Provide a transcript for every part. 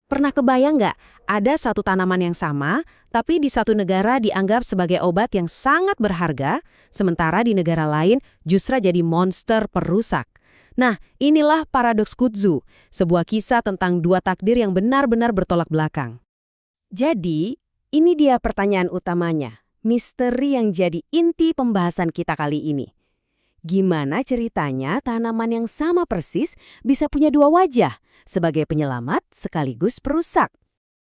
Pernah kebayang nggak, ada satu tanaman yang sama, tapi di satu negara dianggap sebagai obat yang sangat berharga, sementara di negara lain justru jadi monster perusak. Nah, inilah paradoks kudzu, sebuah kisah tentang dua takdir yang benar-benar bertolak belakang. Jadi, ini dia pertanyaan utamanya, misteri yang jadi inti pembahasan kita kali ini. Gimana ceritanya tanaman yang sama persis bisa punya dua wajah, sebagai penyelamat sekaligus perusak?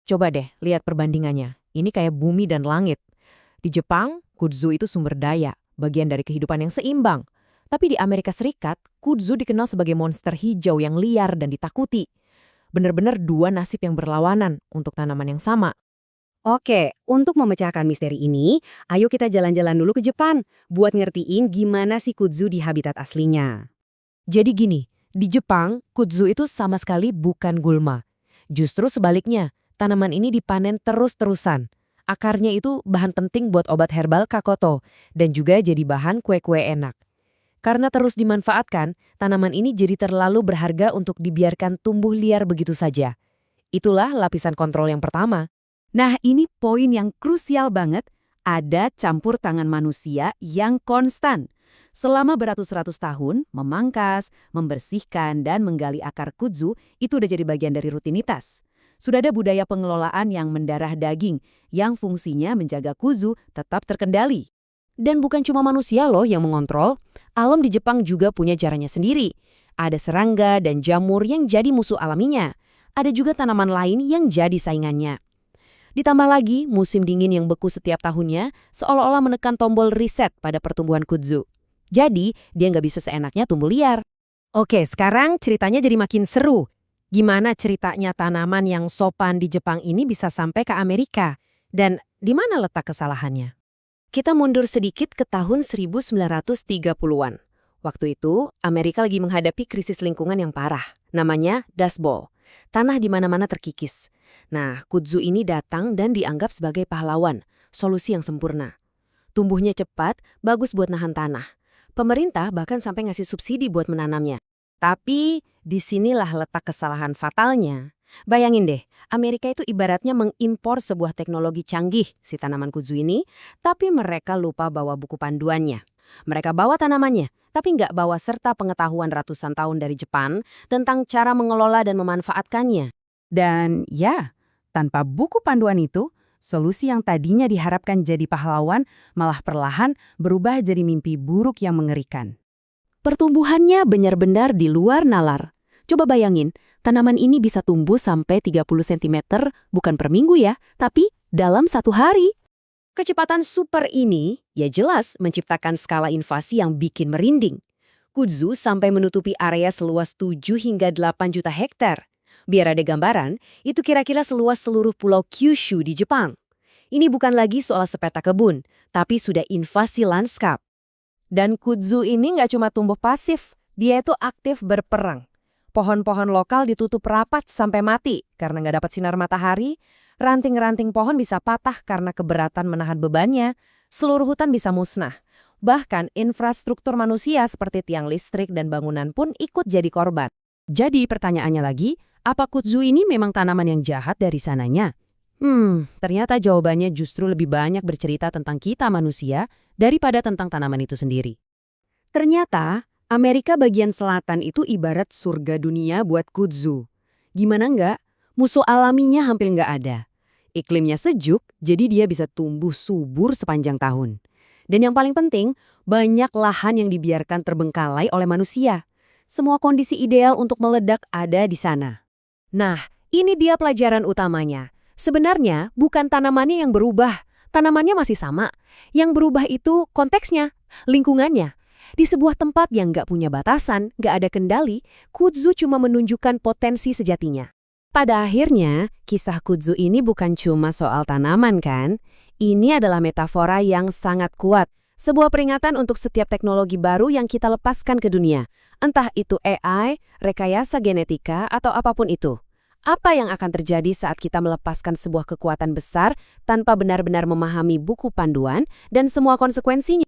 Coba deh lihat perbandingannya. Ini kayak bumi dan langit. Di Jepang, kudzu itu sumber daya, bagian dari kehidupan yang seimbang. Tapi di Amerika Serikat, kudzu dikenal sebagai monster hijau yang liar dan ditakuti. Benar-benar dua nasib yang berlawanan untuk tanaman yang sama. Oke, untuk memecahkan misteri ini, ayo kita jalan-jalan dulu ke Jepang buat ngertiin gimana sih kudzu di habitat aslinya. Jadi gini, di Jepang, kudzu itu sama sekali bukan gulma. Justru sebaliknya, tanaman ini dipanen terus-terusan. Akarnya itu bahan penting buat obat herbal Kakoto dan juga jadi bahan kue-kue enak. Karena terus dimanfaatkan, tanaman ini jadi terlalu berharga untuk dibiarkan tumbuh liar begitu saja. Itulah lapisan kontrol yang pertama. Nah, ini poin yang krusial banget. Ada campur tangan manusia yang konstan. Selama beratus-ratus tahun, memangkas, membersihkan, dan menggali akar kudzu itu udah jadi bagian dari rutinitas. Sudah ada budaya pengelolaan yang mendarah daging, yang fungsinya menjaga kudzu tetap terkendali. Dan bukan cuma manusia loh yang mengontrol, alam di Jepang juga punya caranya sendiri. Ada serangga dan jamur yang jadi musuh alaminya. Ada juga tanaman lain yang jadi saingannya. Ditambah lagi, musim dingin yang beku setiap tahunnya seolah-olah menekan tombol reset pada pertumbuhan kudzu. Jadi, dia nggak bisa seenaknya tumbuh liar. Oke, sekarang ceritanya jadi makin seru. Gimana ceritanya tanaman yang sopan di Jepang ini bisa sampai ke Amerika? Dan di mana letak kesalahannya? Kita mundur sedikit ke tahun 1930-an. Waktu itu, Amerika lagi menghadapi krisis lingkungan yang parah. Namanya Dust Bowl. Tanah di mana-mana terkikis. Nah, kudzu ini datang dan dianggap sebagai pahlawan, solusi yang sempurna. Tumbuhnya cepat, bagus buat nahan tanah. Pemerintah bahkan sampai ngasih subsidi buat menanamnya. Tapi, disinilah letak kesalahan fatalnya. Bayangin deh, Amerika itu ibaratnya mengimpor sebuah teknologi canggih, si tanaman kudzu ini, tapi mereka lupa bawa buku panduannya. Mereka bawa tanamannya, tapi nggak bawa serta pengetahuan ratusan tahun dari Jepang tentang cara mengelola dan memanfaatkannya. Dan ya, tanpa buku panduan itu, solusi yang tadinya diharapkan jadi pahlawan malah perlahan berubah jadi mimpi buruk yang mengerikan. Pertumbuhannya benar-benar di luar nalar. Coba bayangin, tanaman ini bisa tumbuh sampai 30 cm bukan per minggu ya, tapi dalam satu hari. Kecepatan super ini, ya jelas menciptakan skala invasi yang bikin merinding. Kudzu sampai menutupi area seluas 7 hingga 8 juta hektar. Biar ada gambaran, itu kira-kira seluas seluruh pulau Kyushu di Jepang. Ini bukan lagi soal sepeta kebun, tapi sudah invasi lanskap. Dan kudzu ini nggak cuma tumbuh pasif, dia itu aktif berperang. Pohon-pohon lokal ditutup rapat sampai mati karena nggak dapat sinar matahari, ranting-ranting pohon bisa patah karena keberatan menahan bebannya, seluruh hutan bisa musnah. Bahkan infrastruktur manusia seperti tiang listrik dan bangunan pun ikut jadi korban. Jadi pertanyaannya lagi, apa kudzu ini memang tanaman yang jahat dari sananya? Ternyata jawabannya justru lebih banyak bercerita tentang kita manusia daripada tentang tanaman itu sendiri. Ternyata, Amerika bagian selatan itu ibarat surga dunia buat kudzu. Gimana enggak? Musuh alaminya hampir nggak ada. Iklimnya sejuk, jadi dia bisa tumbuh subur sepanjang tahun. Dan yang paling penting, banyak lahan yang dibiarkan terbengkalai oleh manusia. Semua kondisi ideal untuk meledak ada di sana. Nah, ini dia pelajaran utamanya. Sebenarnya bukan tanamannya yang berubah, tanamannya masih sama. Yang berubah itu konteksnya, lingkungannya. Di sebuah tempat yang nggak punya batasan, nggak ada kendali, kudzu cuma menunjukkan potensi sejatinya. Pada akhirnya, kisah kudzu ini bukan cuma soal tanaman kan? Ini adalah metafora yang sangat kuat. Sebuah peringatan untuk setiap teknologi baru yang kita lepaskan ke dunia. Entah itu AI, rekayasa genetika, atau apapun itu. Apa yang akan terjadi saat kita melepaskan sebuah kekuatan besar tanpa benar-benar memahami buku panduan dan semua konsekuensinya?